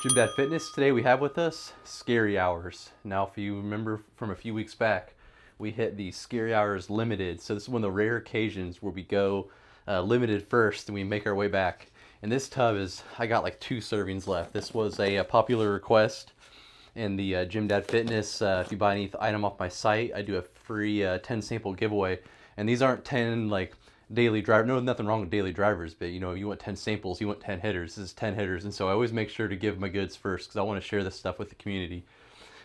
GYMDAD Fitness. Today we have with us Scary Hours. Now, if you remember from a few weeks back, we hit the Scary Hours Limited. So this is one of the rare occasions where we go limited first and we make our way back. And this tub is, I got like 2 servings left. This was a popular request in the GYMDAD Fitness. If you buy any item off my site, I do a free 10 sample giveaway. And these aren't 10 like daily driver. No, nothing wrong with daily drivers, but you know, you want 10 samples, you want 10 hitters. This is 10 hitters, and so I always make sure to give my goods first because I want to share this stuff with the community.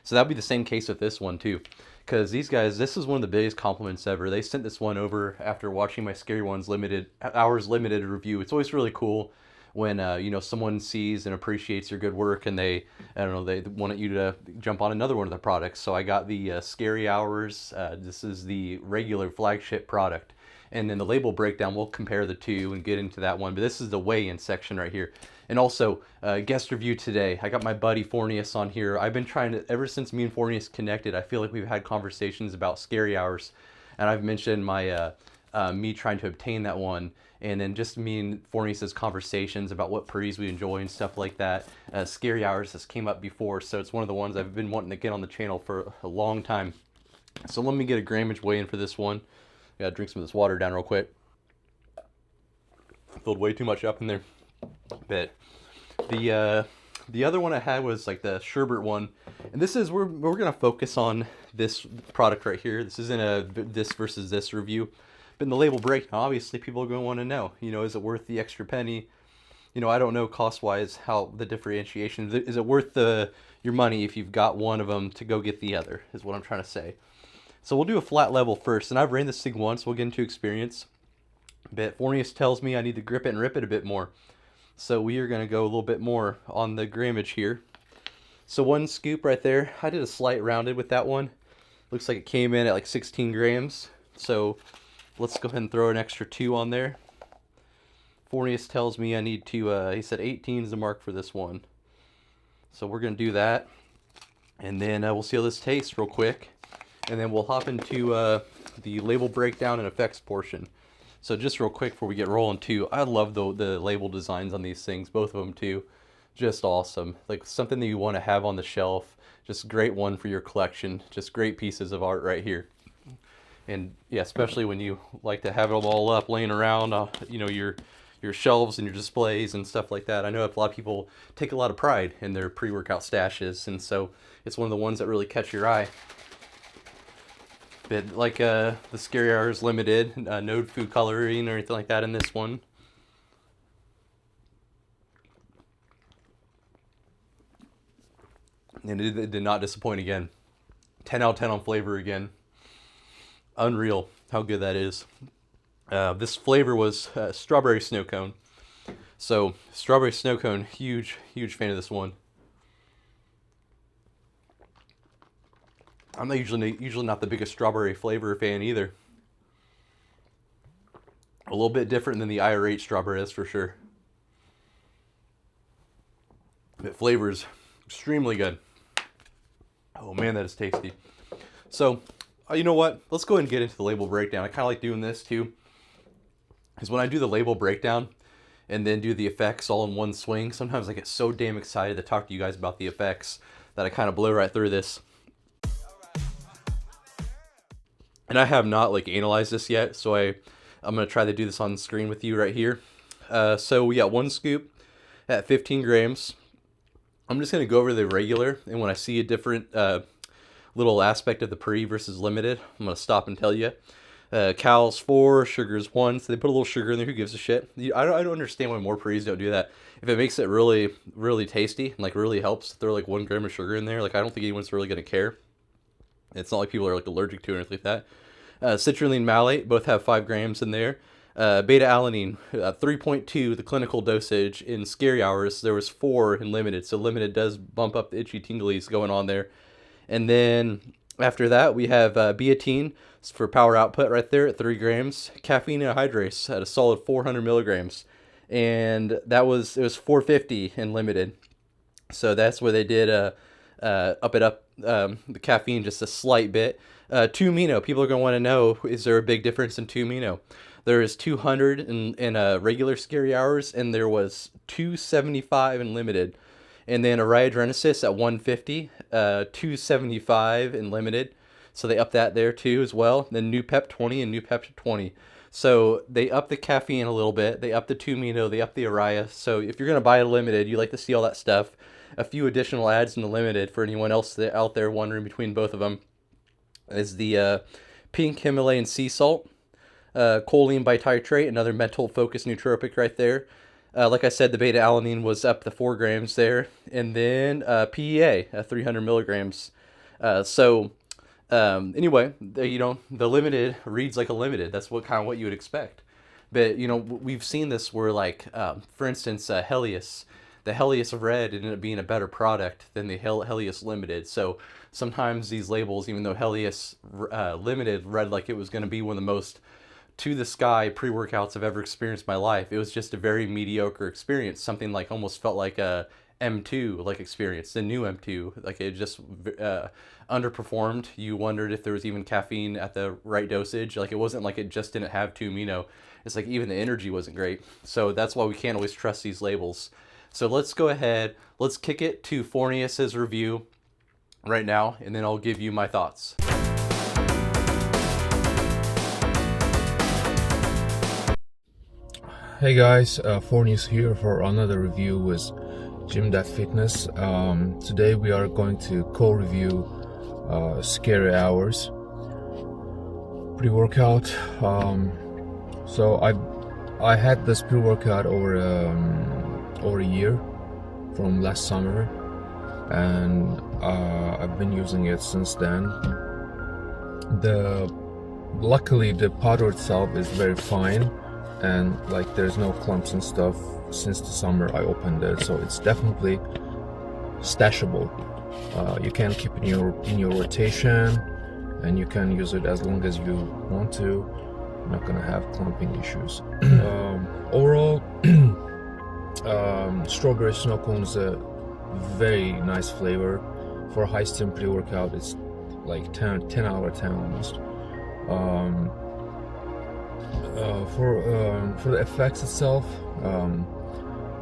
So that'll be the same case with this one too, because these guys, this is one of the biggest compliments ever. They sent this one over after watching my Scary Hours Limited review. It's always really cool when you know, someone sees and appreciates your good work, and they, I don't know, they want you to jump on another one of the products. So I got the Scary Hours. This is the regular flagship product. And in the label breakdown, we'll compare the two and get into that one. But this is the weigh-in section right here. And also, guest review today. I got my buddy Fornius on here. I've been trying to, ever since me and Fornius connected, I feel like we've had conversations about Scary Hours. And I've mentioned my me trying to obtain that one. And then just me and Fornius' conversations about what pre's we enjoy and stuff like that. Scary Hours has came up before, so it's one of the ones I've been wanting to get on the channel for a long time. So let me get a grammage weigh-in for this one. Gotta drink some of this water down real quick. Filled way too much up in there. But the other one I had was like the sherbet one, and this is we're gonna focus on this product right here. This isn't a this versus this review, but in the label breakdown, obviously people are gonna want to know. You know, is it worth the extra penny? You know, I don't know cost wise how the differentiation is. It worth your money if you've got one of them to go get the other? Is what I'm trying to say. So we'll do a flat level first, and I've ran this thing once. We'll get into experience. But Fornius tells me I need to grip it and rip it a bit more. So we are going to go a little bit more on the grammage here. So 1 scoop right there. I did a slight rounded with that one. Looks like it came in at like 16 grams. So let's go ahead and throw an extra 2 on there. Fornius tells me I need to, he said 18 is the mark for this one. So we're going to do that. And then we'll see how this tastes real quick. And then we'll hop into the label breakdown and effects portion. So just real quick before we get rolling too, I love the label designs on these things, both of them too. Just awesome. Like something that you want to have on the shelf. Just great one for your collection. Just great pieces of art right here. And yeah, especially when you like to have it all up, laying around, you know, your shelves and your displays and stuff like that. I know a lot of people take a lot of pride in their pre-workout stashes, and so it's one of the ones that really catch your eye. But like the Scary Hours Limited, no food coloring or anything like that in this one. And it did not disappoint again. 10 out of 10 on flavor again. Unreal how good that is. This flavor was strawberry snow cone. So strawberry snow cone, huge fan of this one. I'm not usually not the biggest strawberry flavor fan either. A little bit different than the IR8 strawberry, that's for sure. It flavors extremely good. Oh man, that is tasty. So, you know what? Let's go ahead and get into the label breakdown. I kind of like doing this too, because when I do the label breakdown and then do the effects all in one swing, sometimes I get so damn excited to talk to you guys about the effects that I kind of blow right through this. And I have not like analyzed this yet, so I'm gonna try to do this on screen with you right here. So we got 1 scoop at 15 grams. I'm just gonna go over the regular, and when I see a different little aspect of the pre versus limited, I'm gonna stop and tell you. Cal's 4, sugar's 1, so they put a little sugar in there. Who gives a shit? I don't understand why more pre's don't do that. If it makes it really tasty, and like really helps, throw like 1 gram of sugar in there. Like I don't think anyone's really gonna care. It's not like people are like allergic to it or anything like that. Citrulline malate, both have 5 grams in there. Beta-alanine, 3.2, the clinical dosage. In Scary Hours, there was 4 in limited, so limited does bump up the itchy tinglies going on there. And then after that, we have biotin for power output right there at 3 grams. Caffeine anhydrase at a solid 400 milligrams. And it was 450 in limited. So that's where they did up the caffeine just a slight bit. 2-amino, people are going to want to know, is there a big difference in 2-amino? There is 200 in regular Scary Hours, and there was 275 in limited. And then Araya Genesis at 150, 275 in limited. So they up that there too as well. Then New Pep 20 and New Pep 20. So they up the caffeine a little bit. They up the 2-Mino. They up the Araya. So if you're going to buy a limited, you like to see all that stuff. A few additional ads in the limited for anyone else out there wondering between both of them is the pink Himalayan sea salt, choline bititrate, another mental focus nootropic right there. Like I said, the beta alanine was up to 4 grams there, and then PEA 300 milligrams. Anyway, the limited reads like a limited. That's what you would expect. But we've seen this where, like, for instance, Helios. The Helios Red ended up being a better product than the Helios Limited. So sometimes these labels, even though Helios Limited read like it was going to be one of the most to the sky pre-workouts I've ever experienced in my life, it was just a very mediocre experience. Something like almost felt like a M2 like experience, the new M2. Like it just underperformed. You wondered if there was even caffeine at the right dosage. Like it wasn't like it just didn't have 2-Mino. It's like even the energy wasn't great. So that's why we can't always trust these labels. So let's go ahead, let's kick it to Fornius's review right now, and then I'll give you my thoughts. Hey guys, Fornius here for another review with GYMDAD Fitness. Today we are going to co-review Scary Hours pre-workout. So I had this pre-workout over a year from last summer, and I've been using it since then. Luckily the powder itself is very fine, and like there's no clumps and stuff since the summer I opened it, so it's definitely stashable. You can keep it in your rotation, and you can use it as long as you want to. You're not gonna have clumping issues. Overall, strawberry snow cone is a very nice flavor. For a high steam pre-workout, it's like 10 out of 10 almost. For the effects itself,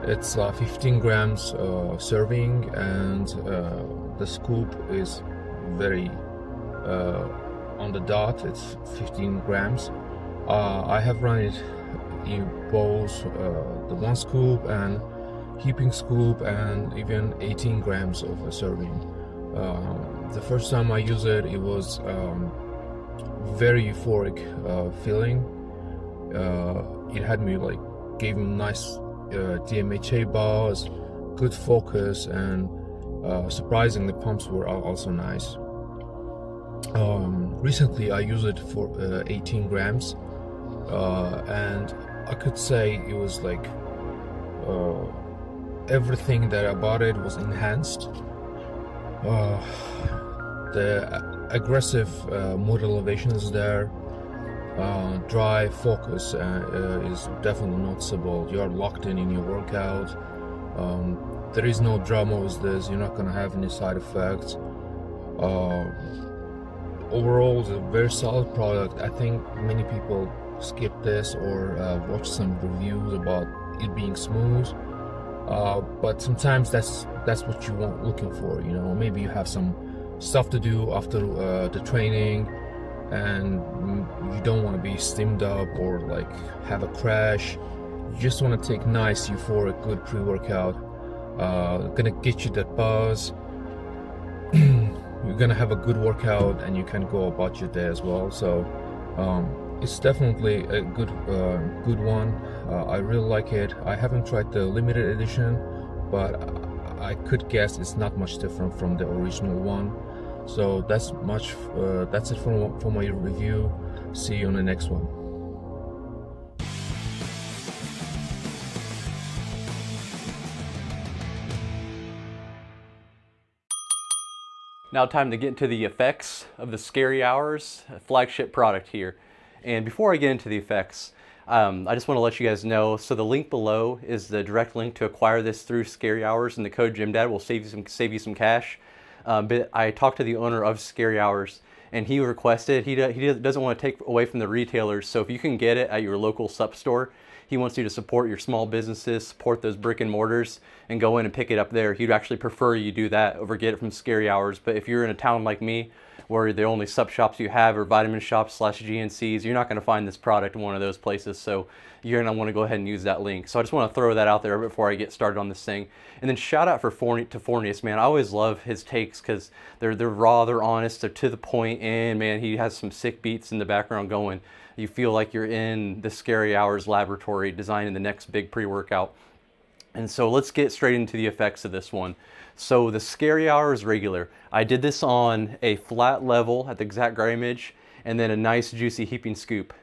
it's 15 grams serving, and the scoop is very on the dot. It's 15 grams. I have run it in both the 1 scoop and heaping scoop, and even 18 grams of a serving. The first time I used it, it was very euphoric feeling. It had me like, gave me nice DMHA bars, good focus, and surprisingly pumps were also nice. Recently I used it for 18 grams, and I could say it was like everything that about it was enhanced. The aggressive mood elevation is there. Dry focus is definitely noticeable. You are locked in your workout. There is no drama with this. You're not gonna have any side effects. Overall, it's a very solid product. I think many people skip this or watch some reviews about it being smooth. But sometimes that's what you want, looking for. Maybe you have some stuff to do after the training, and you don't want to be steamed up or like have a crash. You just want to take nice euphoric good pre-workout, gonna get you that buzz. You're gonna have a good workout, and you can go about your day as well. So it's definitely a good one. I really like it. I haven't tried the limited edition, but I could guess it's not much different from the original one. So that's it for my review. See you on the next one. Now time to get into the effects of the Scary Hours, a flagship product here. And before I get into the effects, I just want to let you guys know, so the link below is the direct link to acquire this through Scary Hours, and the code GYMDAD will save you some cash. But I talked to the owner of Scary Hours, and he requested, he doesn't want to take away from the retailers, so if you can get it at your local sup store, He wants you to support your small businesses, support those brick and mortars, and go in and pick it up there. He'd actually prefer you do that over get it from Scary Hours. But if you're in a town like me, where the only sub shops you have are vitamin shops / GNCs, you're not going to find this product in one of those places. So you're going to want to go ahead and use that link. So I just want to throw that out there before I get started on this thing. And then shout out to Fornius, man. I always love his takes because they're raw, they're honest, they're to the point, and man, he has some sick beats in the background going. You feel like you're in the Scary Hours laboratory designing the next big pre-workout. And so let's get straight into the effects of this one. So the Scary Hours regular, I did this on a flat level at the exact grammage, and then a nice juicy heaping scoop.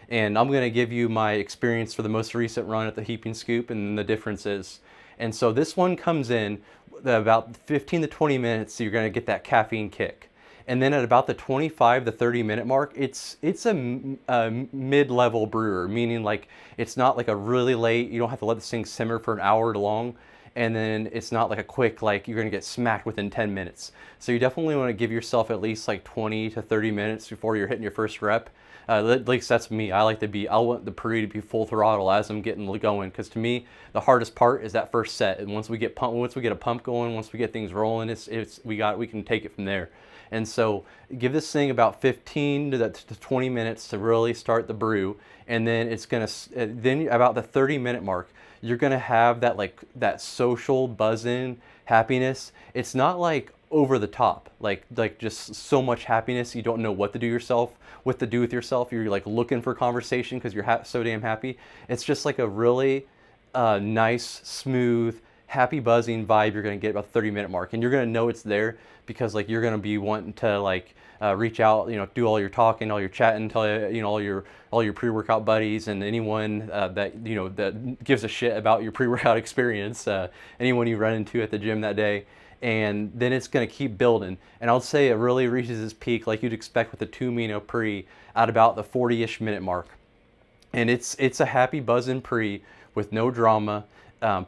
And I'm gonna give you my experience for the most recent run at the heaping scoop and the differences. And so this one comes in about 15 to 20 minutes, so you're gonna get that caffeine kick. And then at about the 25 to 30 minute mark, it's a mid-level brewer, meaning like it's not like a really late, you don't have to let this thing simmer for an hour long. And then it's not like a quick, like you're gonna get smacked within 10 minutes. So you definitely wanna give yourself at least like 20 to 30 minutes before you're hitting your first rep. At least that's me. I want the pre to be full throttle as I'm getting going, because to me, the hardest part is that first set. And once we get a pump going, once we get things rolling, we can take it from there. And so give this thing about 15 to 20 minutes to really start the brew. And then then about the 30-minute mark, you're gonna have that social buzzing happiness. It's not like over the top, like just so much happiness you don't know what to do with yourself. You're like looking for conversation because you're so damn happy. It's just like a really nice, smooth, happy buzzing vibe you're gonna get about the 30-minute mark, and you're gonna know it's there because like you're gonna be wanting to like reach out, do all your talking, all your chatting, tell all your pre-workout buddies and anyone that gives a shit about your pre-workout experience, anyone you run into at the gym that day. And then it's going to keep building, and I'll say it really reaches its peak like you'd expect with a 2-amino pre at about the 40-ish minute mark. And it's a happy buzzing pre with no drama,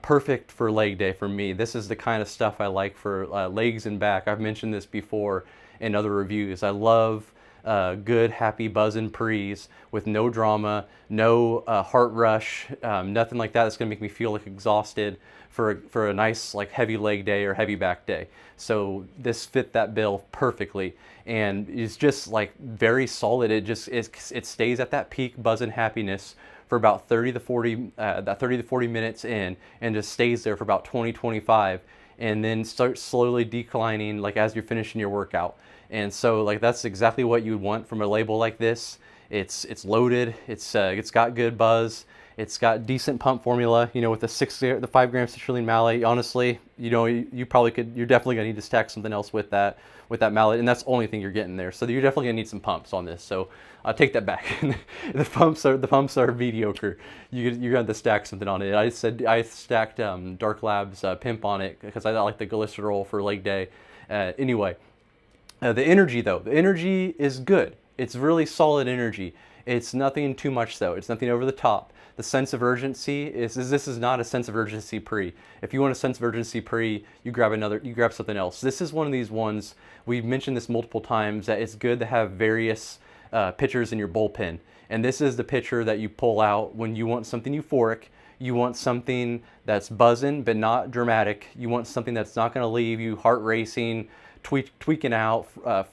perfect for leg day for me. This is the kind of stuff I like for legs and back. I've mentioned this before in other reviews. I love good, happy buzzing pre's with no drama, no heart rush, nothing like that that's gonna make me feel like exhausted for a nice like heavy leg day or heavy back day. So this fit that bill perfectly, and it's just like very solid. It stays at that peak buzzing happiness for about 30 to 40 minutes in, and just stays there for about 20-25, and then starts slowly declining like as you're finishing your workout. And so like that's exactly what you would want from a label like this. It's loaded. It's got good buzz. It's got decent pump formula. With the 5 gram citrulline malate. Honestly, you probably could. You're definitely gonna need to stack something else with that malate, and that's the only thing you're getting there. So you're definitely gonna need some pumps on this. So I'll take that back. the pumps are mediocre. You're gonna have to stack something on it. I stacked Dark Labs Pimp on it because I like the glycerol for leg day. Anyway. The energy though, the energy is good. It's really solid energy. It's nothing too much though. It's nothing over the top. The sense of urgency this is not a sense of urgency pre. If you want a sense of urgency pre, you grab something else. This is one of these ones, we've mentioned this multiple times, that it's good to have various pitchers in your bullpen. And this is the pitcher that you pull out when you want something euphoric. You want something that's buzzing but not dramatic. You want something that's not gonna leave you heart racing, tweaking out.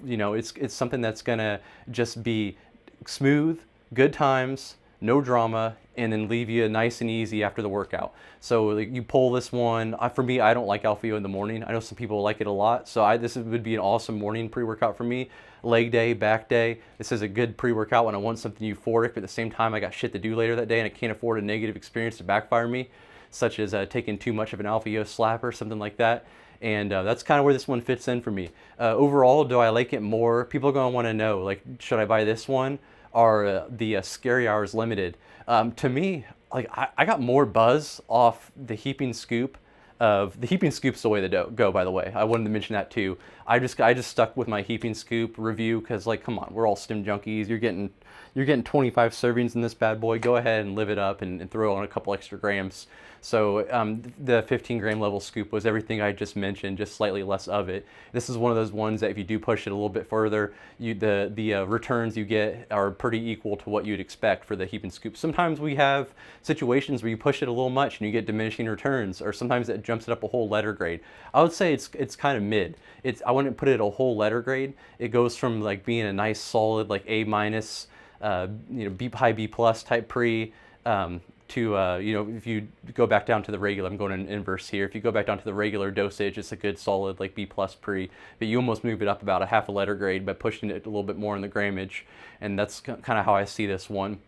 It's something that's gonna just be smooth, good times, no drama, and then leave you nice and easy after the workout. So like, you pull this one. For me, I don't like Alfeo in the morning. I know some people like it a lot. So this would be an awesome morning pre-workout for me. Leg day, back day. This is a good pre-workout when I want something euphoric, but at the same time I got shit to do later that day and I can't afford a negative experience to backfire me, such as taking too much of an Alfeo slapper, something like that. And that's kind of where this one fits in for me. Overall, do I like it more? People are going to want to know, like, should I buy this one or the Scary Hours Limited? To me, like, I got more buzz off the heaping scoop of the heaping scoop's the way to go, by the way. I wanted to mention that too. I just stuck with my heaping scoop review because, like, come on, we're all stim junkies. You're getting 25 servings in this bad boy. Go ahead and live it up and throw on a couple extra grams. So the 15 gram level scoop was everything I just mentioned, just slightly less of it. This is one of those ones that if you do push it a little bit further, the returns you get are pretty equal to what you'd expect for the heaping scoop. Sometimes we have situations where you push it a little much and you get diminishing returns, or sometimes it jumps it up a whole letter grade. I would say it's kind of mid. I wouldn't put it a whole letter grade. It goes from like being a nice solid like A minus, B high B plus type pre, to if you go back down to the regular, I'm going in inverse here. If you go back down to the regular dosage, it's a good solid like B plus pre, but you almost move it up about a half a letter grade by pushing it a little bit more in the grammage, and that's kind of how I see this one.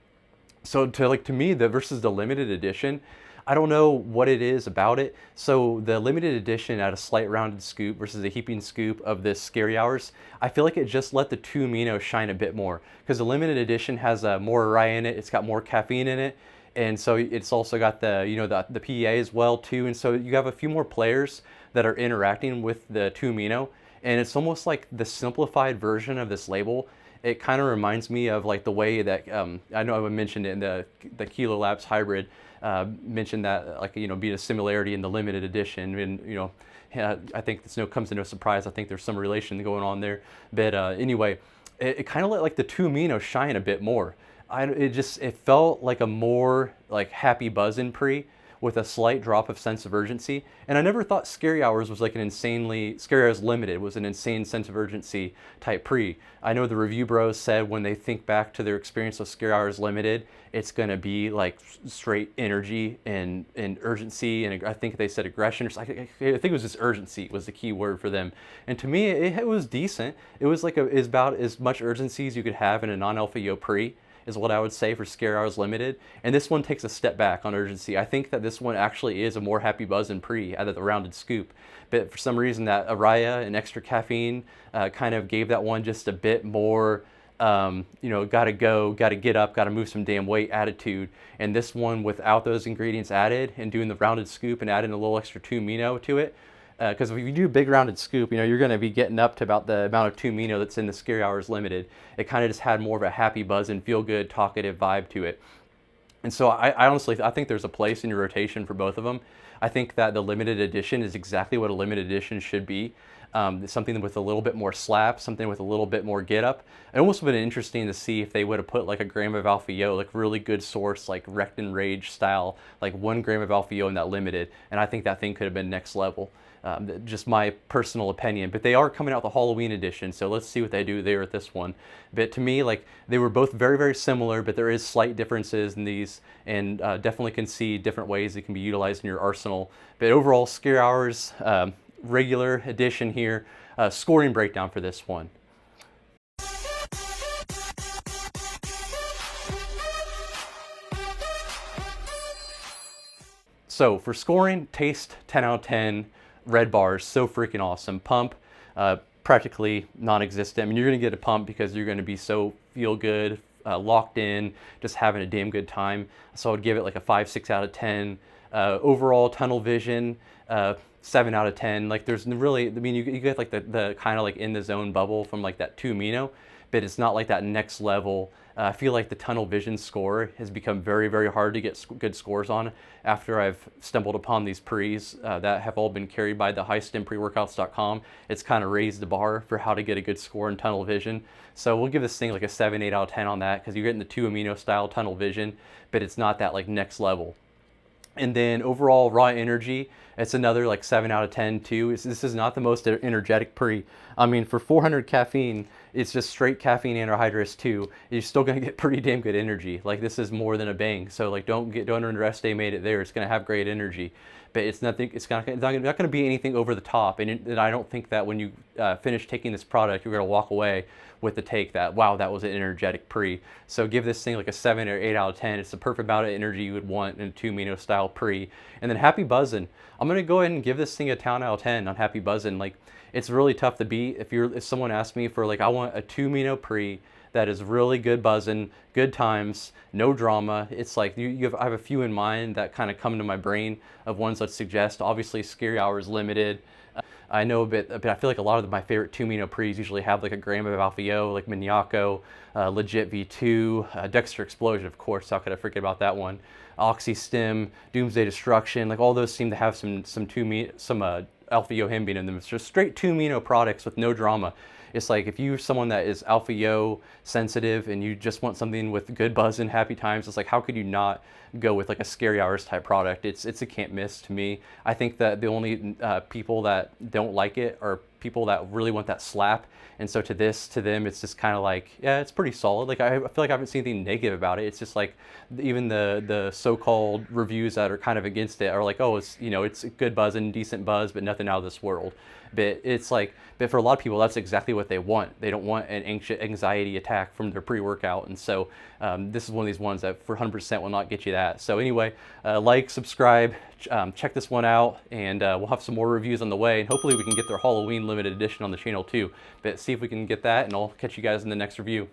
So to me, versus the limited edition, I don't know what it is about it. So the limited edition at a slight rounded scoop versus a heaping scoop of this Scary Hours, I feel like it just let the 2 amino shine a bit more, because the limited edition has more rye in it. It's got more caffeine in it. And so it's also got the PEA as well too. And so you have a few more players that are interacting with the 2 amino. And it's almost like the simplified version of this label. It kind of reminds me of like the way that, I know I mentioned it in the Kilo Labs hybrid, mentioned that like, being a similarity in the limited edition. And, I think this comes to no surprise. I think there's some relation going on there. But anyway, it kind of let like the 2 amino shine a bit more. It felt like a more like happy buzzin' pre with a slight drop of sense of urgency. And I never thought Scary Hours was like Scary Hours Limited was an insane sense of urgency type pre. I know the review bros said when they think back to their experience with Scary Hours Limited, it's gonna be like straight energy and urgency, and I think they said aggression, or I think it was just urgency was the key word for them. And to me, it was decent. It was like is about as much urgency as you could have in a non-alpha yo pre, is what I would say for Scary Hours Limited. And this one takes a step back on urgency. I think that this one actually is a more happy buzz and pre out of the rounded scoop. But for some reason that Araya and extra caffeine kind of gave that one just a bit more, gotta go, gotta get up, gotta move some damn weight attitude. And this one without those ingredients added and doing the rounded scoop and adding a little extra 2 amino to it, because if you do a big rounded scoop, you're going to be getting up to about the amount of 2 amino that's in the Scary Hours Limited. It kind of just had more of a happy buzz and feel good, talkative vibe to it. And so I honestly think there's a place in your rotation for both of them. I think that the limited edition is exactly what a limited edition should be. Something with a little bit more slap, something with a little bit more get up. It almost would have been interesting to see if they would have put like a gram of alpha yo, like really good source, like Wrecked and Rage style, like 1 gram of alpha yo in that limited. And I think that thing could have been next level. Just my personal opinion, but they are coming out the Halloween edition, so let's see what they do there at this one. But to me, like, they were both very, very similar, but there is slight differences in these, and definitely can see different ways it can be utilized in your arsenal. But overall, Scary Hours regular edition here, scoring breakdown for this one. So for scoring, taste 10 out of 10. Red bars, so freaking awesome. Pump, practically non-existent. I mean, you're gonna get a pump because you're gonna be so feel good, locked in, just having a damn good time. So I would give it like a 5-6 out of 10. Overall tunnel vision, 7 out of 10. Like there's really, I mean, you get like the kind of like in the zone bubble from like that 2 amino, but it's not like that next level. I feel like the tunnel vision score has become very, very hard to get good scores on after I've stumbled upon these pre's that have all been carried by the highstimpreworkouts.com. It's kind of raised the bar for how to get a good score in tunnel vision. So we'll give this thing like a 7, 8 out of 10 on that, because you're getting the 2 amino style tunnel vision, but it's not that like next level. And then overall raw energy, it's another like 7 out of 10 too. This is not the most energetic pre. I mean, for 400 caffeine, it's just straight caffeine anhydrous too. You're still gonna get pretty damn good energy. Like this is more than a bang. So like don't underestimate it there. It's gonna have great energy, but it's not gonna be anything over the top. And I don't think that when you finish taking this product, you're gonna walk away with the take that, wow, that was an energetic pre. So give this thing like a 7 or 8 out of 10. It's the perfect amount of energy you would want in a 2 amino style pre. And then Happy Buzzin'. I'm gonna go ahead and give this thing a 10 out of 10 on Happy Buzzin'. Like it's really tough to beat. If someone asked me for like, I want a 2 amino pre that is really good buzzing, good times, no drama. It's like I have a few in mind that kind of come to my brain of ones that suggest. Obviously, Scary Hours Limited. I know a bit, but I feel like a lot of my favorite 2-amino pres usually have like a gram of alpha-yo, like Miniaco, Legit V2, Dexter Explosion, of course. How could I forget about that one? Oxystim, Doomsday Destruction, like all those seem to have some alpha-yo hembine in them. It's just straight 2-amino products with no drama. It's like if you're someone that is alpha-yo sensitive and you just want something with good buzz and happy times, it's like how could you not go with like a Scary Hours type product? It's a can't miss to me. I think that the only people that don't like it are people that really want that slap. And so to them, it's just kind of like, yeah, it's pretty solid. Like I feel like I haven't seen anything negative about it. It's just like even the so-called reviews that are kind of against it are like, oh, it's it's good buzz and decent buzz, but nothing out of this world. But it's like, but for a lot of people, that's exactly what they want. They don't want an anxiety attack from their pre-workout. And so this is one of these ones that for 100% will not get you that. So anyway, like, subscribe, check this one out, and we'll have some more reviews on the way. And hopefully we can get their Halloween limited edition on the channel too. But see if we can get that, and I'll catch you guys in the next review.